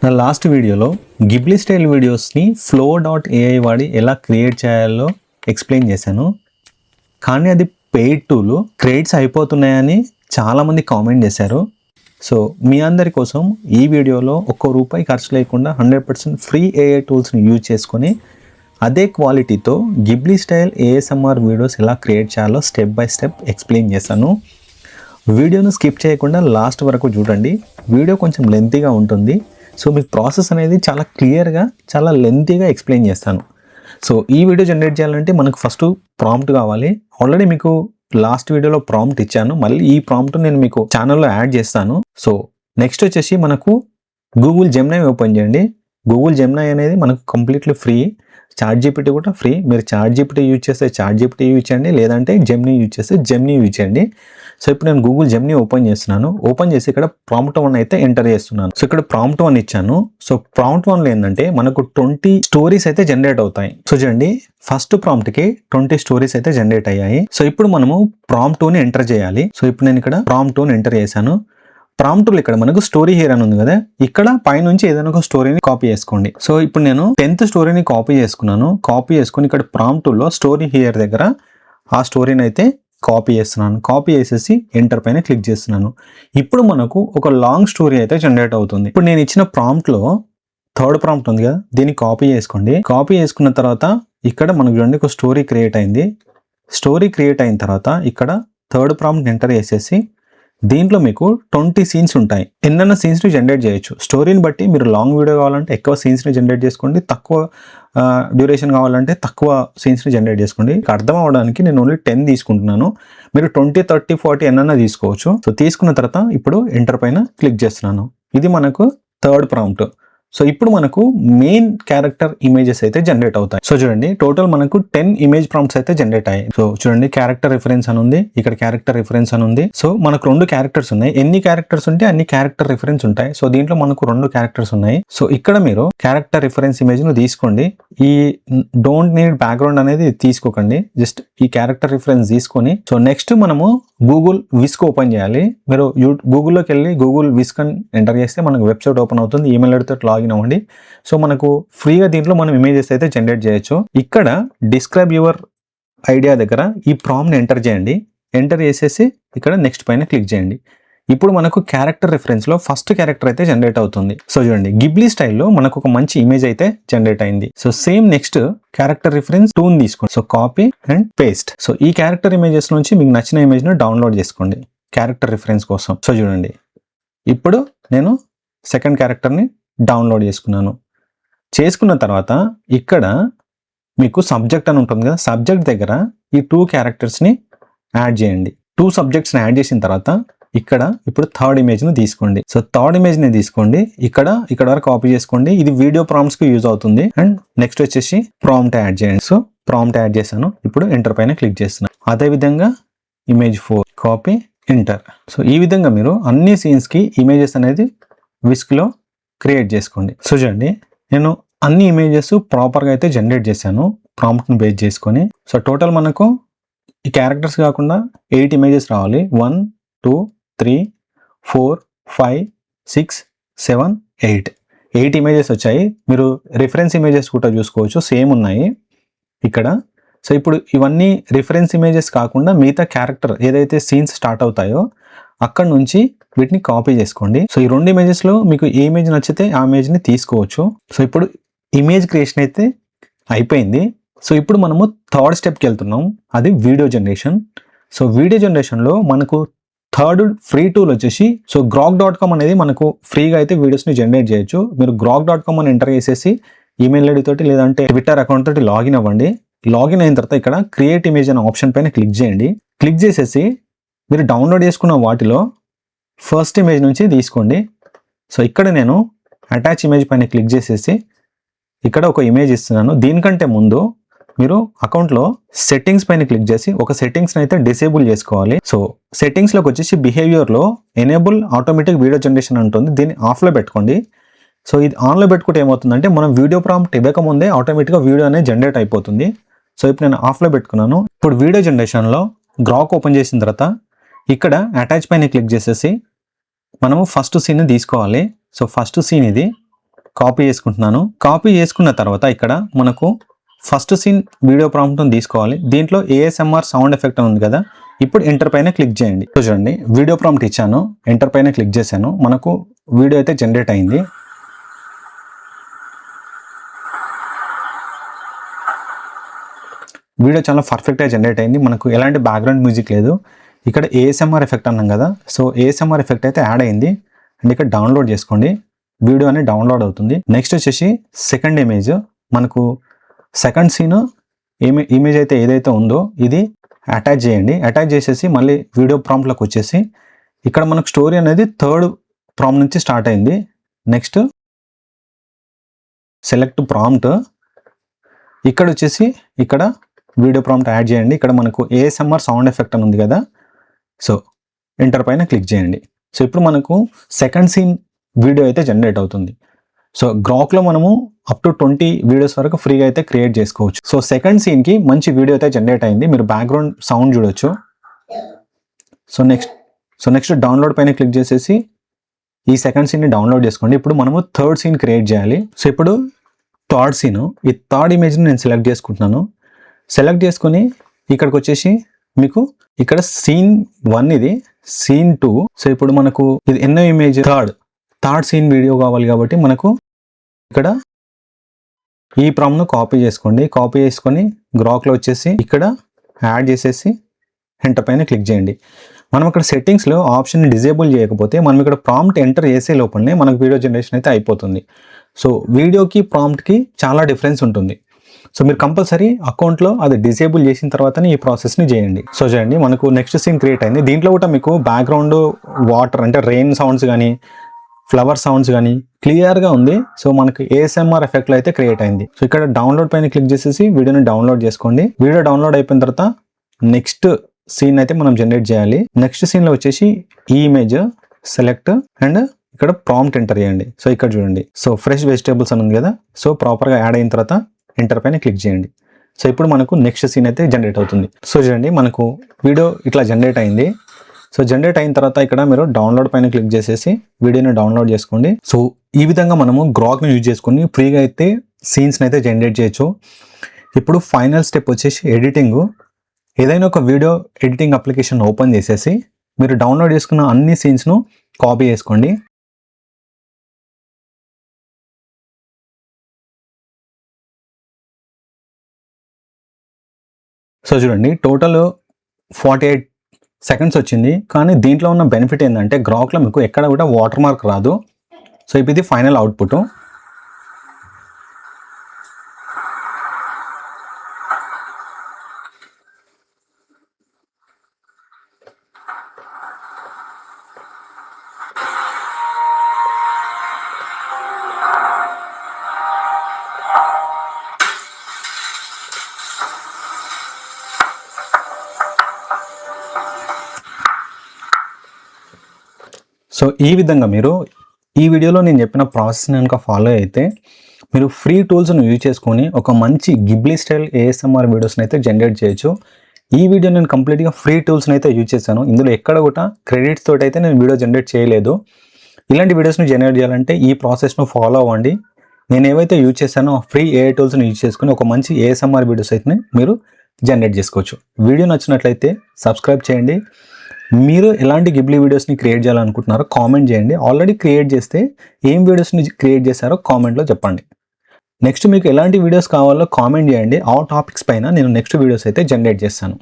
నా లాస్ట్ వీడియోలో Ghibli style వీడియోస్ని flow.ai వాడి ఎలా క్రియేట్ చేయాలో ఎక్స్ప్లెయిన్ చేశాను. కానీ అది పెయిడ్ టూల్, క్రెడిట్స్ అయిపోతున్నాయని చాలామంది కామెంట్ చేశారు. సో మీ అందరి కోసం ఈ వీడియోలో ₹1 ఖర్చు లేకుండా 100% ఫ్రీ ఏఐ టూల్స్ని యూజ్ చేసుకొని అదే క్వాలిటీతో గిబ్లీ స్టైల్ ఏఎస్ఎంఆర్ వీడియోస్ ఎలా క్రియేట్ చేయాలో స్టెప్ బై స్టెప్ ఎక్స్ప్లెయిన్ చేశాను. వీడియోను స్కిప్ చేయకుండా లాస్ట్ వరకు చూడండి. వీడియో కొంచెం లెంతీగా ఉంటుంది. సో మీకు ప్రాసెస్ అనేది చాలా క్లియర్గా, చాలా లెంతీగా ఎక్స్ప్లెయిన్ చేస్తాను. సో ఈ వీడియో జనరేట్ చేయాలంటే మనకు ఫస్ట్ ప్రాంప్ట్ కావాలి. ఆల్రెడీ మీకు లాస్ట్ వీడియోలో ప్రాంప్ట్ ఇచ్చాను, మళ్ళీ ఈ ప్రాంప్ట్ నేను మీకు ఛానల్లో యాడ్ చేస్తాను. సో నెక్స్ట్ వచ్చేసి మనకు గూగుల్ జెమినీ ఓపెన్ చేయండి. గూగుల్ జెమినీ అనేది మనకు కంప్లీట్లీ ఫ్రీ. చాట్ జీపీటీ కూడా ఫ్రీ. మీరు చాట్ జీపీటీ యూజ్ చేస్తే చాట్ జీపీటీ యూజ్ చేయండి, లేదంటే జెమినీ యూజ్ చేస్తే జెమినీ యూజ్ చేయండి. సో ఇప్పుడు నేను గూగుల్ జెమినీ ఓపెన్ చేస్తున్నాను. ఓపెన్ చేసి ఇక్కడ ప్రాంప్ట్ 1 అయితే ఎంటర్ చేస్తున్నాను. సో ఇక్కడ ప్రాంప్ట్ 1 ఇచ్చాను. సో ప్రాంప్ట్ 1లో ఏంటంటే మనకు 20 స్టోరీస్ అయితే జనరేట్ అవుతాయి. సో చూడండి, ఫస్ట్ ప్రాంప్ట్కి 20 స్టోరీస్ అయితే జనరేట్ అయ్యాయి. సో ఇప్పుడు మనము ప్రాంప్ట్ 2ని ఎంటర్ చేయాలి. సో ఇప్పుడు నేను ఇక్కడ ప్రాంప్ట్ 2ని ఎంటర్ చేశాను. ప్రాంప్ట్ ఇక్కడ మనకు స్టోరీ హియర్ అని ఉంది కదా, ఇక్కడ పైనుంచి ఏదైనా ఒక స్టోరీని కాపీ చేసుకోండి. సో ఇప్పుడు నేను 10th స్టోరీని కాపీ చేసుకున్నాను. కాపీ చేసుకుని ఇక్కడ ప్రాంప్ట్ లో స్టోరీ హియర్ దగ్గర ఆ స్టోరీని అయితే కాపీ చేస్తున్నాను. కాపీ చేసేసి ఎంటర్ పైన క్లిక్ చేస్తున్నాను. ఇప్పుడు మనకు ఒక లాంగ్ స్టోరీ అయితే జనరేట్ అవుతుంది. ఇప్పుడు నేను ఇచ్చిన ప్రాంప్ట్ లో థర్డ్ ప్రాంప్ట్ ఉంది కదా, దీన్ని కాపీ చేసుకోండి. కాపీ చేసుకున్న తర్వాత ఇక్కడ మనకు చూడండి ఒక స్టోరీ క్రియేట్ అయింది. స్టోరీ క్రియేట్ అయిన తర్వాత ఇక్కడ థర్డ్ ప్రాంప్ట్ ఎంటర్ చేసేసి దీంట్లో మీకు 20 సీన్స్ ఉంటాయి. ఎన్నైనా సీన్స్ని జనరేట్ చేయొచ్చు. స్టోరీని బట్టి మీరు లాంగ్ వీడియో కావాలంటే ఎక్కువ సీన్స్ని జనరేట్ చేసుకోండి, తక్కువ డ్యూరేషన్ కావాలంటే తక్కువ సీన్స్ని జనరేట్ చేసుకోండి. అర్థం అవడానికి నేను ఓన్లీ 10 తీసుకుంటున్నాను. మీరు 20, 30, 40 ఎన్నైనా తీసుకోవచ్చు. సో తీసుకున్న తర్వాత ఇప్పుడు ఎంటర్ పైన క్లిక్ చేస్తున్నాను. ఇది మనకు థర్డ్ ప్రాంప్ట్. సో ఇప్పుడు మనకు మెయిన్ క్యారెక్టర్ ఇమేజెస్ అయితే జనరేట్ అవుతాయి. సో చూడండి, టోటల్ మనకు 10 ఇమేజ్ ప్రాంప్ట్స్ అయితే జనరేట్ అయ్యాయి. సో చూడండి, క్యారెక్టర్ రిఫరెన్స్ అని ఉంది, ఇక్కడ క్యారెక్టర్ రిఫరెన్స్ అని ఉంది. సో మనకు 2 క్యారెక్టర్స్ ఉన్నాయి. ఎన్ని క్యారెక్టర్స్ ఉంటే అన్ని క్యారెక్టర్ రిఫరెన్స్ ఉంటాయి. సో దీంట్లో మనకు 2 క్యారెక్టర్స్ ఉన్నాయి. సో ఇక్కడ మీరు క్యారెక్టర్ రిఫరెన్స్ ఇమేజ్ ను తీసుకోండి. ఈ డోంట్ నీడ్ బ్యాక్గ్రౌండ్ అనేది తీసుకోకండి, జస్ట్ ఈ క్యారెక్టర్ రిఫరెన్స్ తీసుకొని సో నెక్స్ట్ మనము గూగుల్ విస్క్ ఓపెన్ చేయాలి. మీరు గూగుల్లోకి వెళ్ళి గూగుల్ విస్క్ అని ఎంటర్ చేస్తే మనకు వెబ్సైట్ ఓపెన్ అవుతుంది. ఈమెయిల్ ఐడితో లాగిన్ అవ్వండి. సో మనకు ఫ్రీగా దీంట్లో మనం ఇమేజెస్ అయితే జనరేట్ చేయొచ్చు. ఇక్కడ డిస్క్రైబ్ యువర్ ఐడియా దగ్గర ఈ ప్రాంప్ట్ని ఎంటర్ చేయండి. ఎంటర్ చేసేసి ఇక్కడ నెక్స్ట్ పైన క్లిక్ చేయండి. ఇప్పుడు మనకు క్యారెక్టర్ రిఫరెన్స్ లో ఫస్ట్ క్యారెక్టర్ అయితే జనరేట్ అవుతుంది. సో చూడండి, గిబ్లీ స్టైల్లో మనకు ఒక మంచి ఇమేజ్ అయితే జనరేట్ అయింది. So same next character reference 2 తీసుకోండి. So copy and paste. So ఈ క్యారెక్టర్ ఇమేజెస్ నుంచి మీకు నచ్చిన ఇమేజ్ ను డౌన్లోడ్ చేసుకోండి క్యారెక్టర్ రిఫరెన్స్ కోసం. సో చూడండి, ఇప్పుడు నేను సెకండ్ క్యారెక్టర్ని డౌన్లోడ్ చేసుకున్నాను. చేసుకున్న తర్వాత ఇక్కడ మీకు సబ్జెక్ట్ అని ఉంటుంది కదా, సబ్జెక్ట్ దగ్గర ఈ 2 క్యారెక్టర్స్ని యాడ్ చేయండి. 2 సబ్జెక్ట్స్ని యాడ్ చేసిన తర్వాత ఇక్కడ ఇప్పుడు థర్డ్ ఇమేజ్ని తీసుకోండి. సో థర్డ్ ఇమేజ్ని తీసుకోండి, ఇక్కడ వరకు కాపీ చేసుకోండి. ఇది వీడియో ప్రాంప్ట్స్కి యూజ్ అవుతుంది. అండ్ నెక్స్ట్ వచ్చేసి ప్రాంప్ట్ యాడ్ చేయండి. సో ప్రాంప్ట్ యాడ్ చేశాను. ఇప్పుడు ఎంటర్ పైన క్లిక్ చేస్తున్నాను. అదేవిధంగా ఇమేజ్ 4 కాపీ ఎంటర్. సో ఈ విధంగా మీరు అన్ని సీన్స్కి ఇమేజెస్ అనేది విస్క్లో క్రియేట్ చేసుకోండి. సో చూడండి, నేను అన్ని ఇమేజెస్ ప్రాపర్గా అయితే జనరేట్ చేశాను ప్రాంప్ట్ని బేస్ చేసుకొని. సో టోటల్ మనకు ఈ క్యారెక్టర్స్ కాకుండా 8 ఇమేజెస్ రావాలి. 1, 2, 3, 4, 5, 6, 7, 8 ఇమేజెస్ వచ్చాయి. మీరు రిఫరెన్స్ ఇమేజెస్ కూడా చూసుకోవచ్చు, సేమ్ ఉన్నాయి ఇక్కడ. సో ఇప్పుడు ఇవన్నీ రిఫరెన్స్ ఇమేజెస్ కాకుండా మిగతా క్యారెక్టర్ ఏదైతే సీన్స్ స్టార్ట్ అవుతాయో అక్కడ నుంచి వీటిని కాపీ చేసుకోండి. సో ఈ 2 ఇమేజెస్లో మీకు ఏ ఇమేజ్ నచ్చితే ఆ ఇమేజ్ని తీసుకోవచ్చు. సో ఇప్పుడు ఇమేజ్ క్రియేషన్ అయితే అయిపోయింది. సో ఇప్పుడు మనము థర్డ్ స్టెప్కి వెళ్తున్నాం, అది వీడియో జనరేషన్. సో వీడియో జనరేషన్లో మనకు థర్డ్ ఫ్రీ టూల్ వచ్చేసి సో grok.com అనేది మనకు ఫ్రీగా అయితే వీడియోస్ని జనరేట్ చేయొచ్చు. మీరు grok.com అని ఎంటర్ చేసేసి ఈమెయిల్ ఐడి తోటి లేదంటే ట్విట్టర్ అకౌంట్ తోటి లాగిన్ అవ్వండి. లాగిన్ అయిన తర్వాత ఇక్కడ క్రియేట్ ఇమేజ్ అనే ఆప్షన్ పైన క్లిక్ చేయండి. క్లిక్ చేసేసి మీరు డౌన్లోడ్ చేసుకున్న వాటిలో ఫస్ట్ ఇమేజ్ నుంచి తీసుకోండి. సో ఇక్కడ నేను అటాచ్ ఇమేజ్ పైన క్లిక్ చేసేసి ఇక్కడ ఒక ఇమేజ్ ఇస్తున్నాను. దీనికంటే ముందు మీరు అకౌంట్లో సెట్టింగ్స్ పైన క్లిక్ చేసి ఒక సెట్టింగ్స్ని అయితే డిసేబుల్ చేసుకోవాలి. సో సెట్టింగ్స్లోకి వచ్చేసి బిహేవియర్లో ఎనేబుల్ ఆటోమేటిక్ వీడియో జనరేషన్ ఉంటుంది, దీన్ని ఆఫ్లో పెట్టుకోండి. సో ఇది ఆన్లో పెట్టుకుంటే ఏమవుతుందంటే మనం వీడియో ప్రాంప్ట్ ఇవ్వకముందే ఆటోమేటిక్గా వీడియో అనేది జనరేట్ అయిపోతుంది. సో ఇప్పుడు నేను ఆఫ్లో పెట్టుకున్నాను. ఇప్పుడు వీడియో జనరేషన్లో గ్రాక్ ఓపెన్ చేసిన తర్వాత ఇక్కడ అటాచ్ పైన క్లిక్ చేసేసి మనము ఫస్ట్ సీన్ తీసుకోవాలి. సో ఫస్ట్ సీన్ ఇది. కాపీ చేసుకుంటున్నాను. కాపీ చేసుకున్న తర్వాత ఇక్కడ మనకు ఫస్ట్ సీన్ వీడియో ప్రాంప్ట్ని తీసుకోవాలి. దీంట్లో ASMR సౌండ్ ఎఫెక్ట్ ఉంది కదా, ఇప్పుడు ఎంటర్ పైన క్లిక్ చేయండి. చూడండి వీడియో ప్రాంప్ట్ ఇచ్చాను, ఎంటర్ పైన క్లిక్ చేశాను, మనకు వీడియో అయితే జనరేట్ అయింది. వీడియో చాలా పర్ఫెక్ట్గా జనరేట్ అయింది. మనకు ఎలాంటి బ్యాక్గ్రౌండ్ మ్యూజిక్ లేదు. ఇక్కడ ASMR ఎఫెక్ట్ అన్నాం కదా, సో ASMR ఎఫెక్ట్ అయితే యాడ్ అయింది. అండ్ ఇక్కడ డౌన్లోడ్ చేసుకోండి, వీడియో అనేది డౌన్లోడ్ అవుతుంది. నెక్స్ట్ వచ్చేసి సెకండ్ ఇమేజ్, మనకు సెకండ్ సీన్ ఇమేజ్ అయితే ఏదైతే ఉందో ఇది అటాచ్ చేయండి. అటాచ్ చేసేసి మళ్ళీ వీడియో ప్రాంప్ట్లోకి వచ్చేసి ఇక్కడ మనకు స్టోరీ అనేది థర్డ్ ప్రాంప్ట్ నుంచి స్టార్ట్ అయింది. నెక్స్ట్ సెలెక్ట్ ప్రాంప్ట్, ఇక్కడ వచ్చేసి ఇక్కడ వీడియో ప్రాంప్ట్ యాడ్ చేయండి. ఇక్కడ మనకు ASMR సౌండ్ ఎఫెక్ట్ అని ఉంది కదా, సో ఎంటర్ పైన క్లిక్ చేయండి. సో ఇప్పుడు మనకు సెకండ్ సీన్ వీడియో అయితే జనరేట్ అవుతుంది. సో గ్రాక్లో మనము అప్ టు 20 వీడియోస్ వరకు ఫ్రీగా అయితే క్రియేట్ చేసుకోవచ్చు. సో సెకండ్ సీన్కి మంచి వీడియో అయితే జనరేట్ అయింది. మీరు బ్యాక్గ్రౌండ్ సౌండ్ చూడొచ్చు. సో నెక్స్ట్ డౌన్లోడ్ పైన క్లిక్ చేసేసి ఈ సెకండ్ సీన్ని డౌన్లోడ్ చేసుకోండి. ఇప్పుడు మనము థర్డ్ సీన్ క్రియేట్ చేయాలి. సో ఇప్పుడు థర్డ్ సీన్, ఈ థర్డ్ ఇమేజ్ని నేను సెలెక్ట్ చేసుకుంటున్నాను. సెలెక్ట్ చేసుకొని ఇక్కడికి వచ్చేసి మీకు ఇక్కడ సీన్ 1 ఇది, సీన్ 2. సో ఇప్పుడు మనకు ఇది ఎన్నో ఇమేజ్, థర్డ్ సీన్ వీడియో కావాలి కాబట్టి మనకు ఇక్కడ ఈ ప్రాంప్ట్ను కాపీ చేసుకోండి. కాపీ చేసుకొని గ్రాక్లో వచ్చేసి ఇక్కడ యాడ్ చేసేసి ఎంటర్ పైన క్లిక్ చేయండి. మనం ఇక్కడ సెట్టింగ్స్లో ఆప్షన్ని డిజేబుల్ చేయకపోతే మనం ఇక్కడ ప్రాంప్ట్ ఎంటర్ చేసే లోపలనే మనకు వీడియో జనరేషన్ అయితే అయిపోతుంది. సో వీడియోకి ప్రాంప్ట్కి చాలా డిఫరెన్స్ ఉంటుంది. సో మీరు కంపల్సరీ అకౌంట్లో అది డిసేబుల్ చేసిన తర్వాతనే ఈ ప్రాసెస్ని చేయండి. సో చేయండి, మనకు నెక్స్ట్ సీన్ క్రియేట్ అయింది. దీంట్లో కూడా మీకు బ్యాక్గ్రౌండ్ వాటర్ అంటే రెయిన్ సౌండ్స్ కానీ ఫ్లవర్ సౌండ్స్ కానీ క్లియర్గా ఉంది. సో మనకు ASMR ఎఫెక్ట్లో అయితే క్రియేట్ అయింది. సో ఇక్కడ డౌన్లోడ్ పైన క్లిక్ చేసేసి వీడియోని డౌన్లోడ్ చేసుకోండి. వీడియో డౌన్లోడ్ అయిపోయిన తర్వాత నెక్స్ట్ సీన్ అయితే మనం జనరేట్ చేయాలి. నెక్స్ట్ సీన్లో వచ్చేసి ఈ ఇమేజ్ సెలెక్ట్ అండ్ ఇక్కడ ప్రాంప్ట్ ఎంటర్ చేయండి. సో ఇక్కడ చూడండి, సో ఫ్రెష్ వెజిటేబుల్స్ అని ఉంది కదా, సో ప్రాపర్గా యాడ్ అయిన తర్వాత ఎంటర్ పైన క్లిక్ చేయండి. సో ఇప్పుడు మనకు నెక్స్ట్ సీన్ అయితే జనరేట్ అవుతుంది. సో చూడండి మనకు వీడియో ఇట్లా జనరేట్ అయింది. సో జనరేట్ అయిన తర్వాత ఇక్కడ మీరు డౌన్లోడ్ పైన క్లిక్ చేసేసి వీడియోని డౌన్లోడ్ చేసుకోండి. సో ఈ విధంగా మనము గ్రాక్ని యూజ్ చేసుకుని ఫ్రీగా అయితే సీన్స్ని అయితే జనరేట్ చేయొచ్చు. ఇప్పుడు ఫైనల్ స్టెప్ వచ్చేసి ఎడిటింగ్. ఏదైనా ఒక వీడియో ఎడిటింగ్ అప్లికేషన్ ఓపెన్ చేసేసి మీరు డౌన్లోడ్ చేసుకున్న అన్ని సీన్స్ను కాపీ చేసుకోండి. సో చూడండి టోటల్ 48 సెకండ్స్ వచ్చింది. కానీ దీంట్లో ఉన్న బెనిఫిట్ ఏంటంటే గ్రాక్లో మీకు ఎక్కడ కూడా వాటర్ మార్క్ రాదు. సో ఇప్పుడు ఇది ఫైనల్ అవుట్పుట్. సో ఈ విధంగా మీరు ఈ వీడియోలో నేను చెప్పిన ప్రాసెస్ని కనుక ఫాలో అయితే మీరు ఫ్రీ టూల్స్ను యూజ్ చేసుకొని ఒక మంచి గిబ్లీ స్టైల్ ASMR వీడియోస్ని అయితే జనరేట్ చేయొచ్చు. ఈ వీడియో నేను కంప్లీట్గా ఫ్రీ టూల్స్ని అయితే యూజ్ చేశాను. ఇందులో ఎక్కడ కూడా క్రెడిట్స్ తోటి అయితే నేను వీడియో జనరేట్ చేయలేదు. ఇలాంటి వీడియోస్ని జనరేట్ చేయాలంటే ఈ ప్రాసెస్ను ఫాలో అవ్వండి. నేను ఏవైతే యూజ్ చేశానో ఫ్రీ AI టూల్స్ని యూజ్ చేసుకొని ఒక మంచి ASMR వీడియోస్ అయితే మీరు జనరేట్ చేసుకోవచ్చు. వీడియో నచ్చినట్లయితే సబ్స్క్రైబ్ చేయండి. మీరు ఎలాంటి గిబ్లీ వీడియోస్ని క్రియేట్ చేయాలనుకుంటున్నారో కామెంట్ చేయండి. ఆల్రెడీ క్రియేట్ చేస్తే ఏం వీడియోస్ని క్రియేట్ చేశారో కామెంట్లో చెప్పండి. నెక్స్ట్ మీకు ఎలాంటి వీడియోస్ కావాలో కామెంట్ చేయండి. ఆ టాపిక్స్ పైన నేను నెక్స్ట్ వీడియోస్ అయితే జనరేట్ చేస్తాను.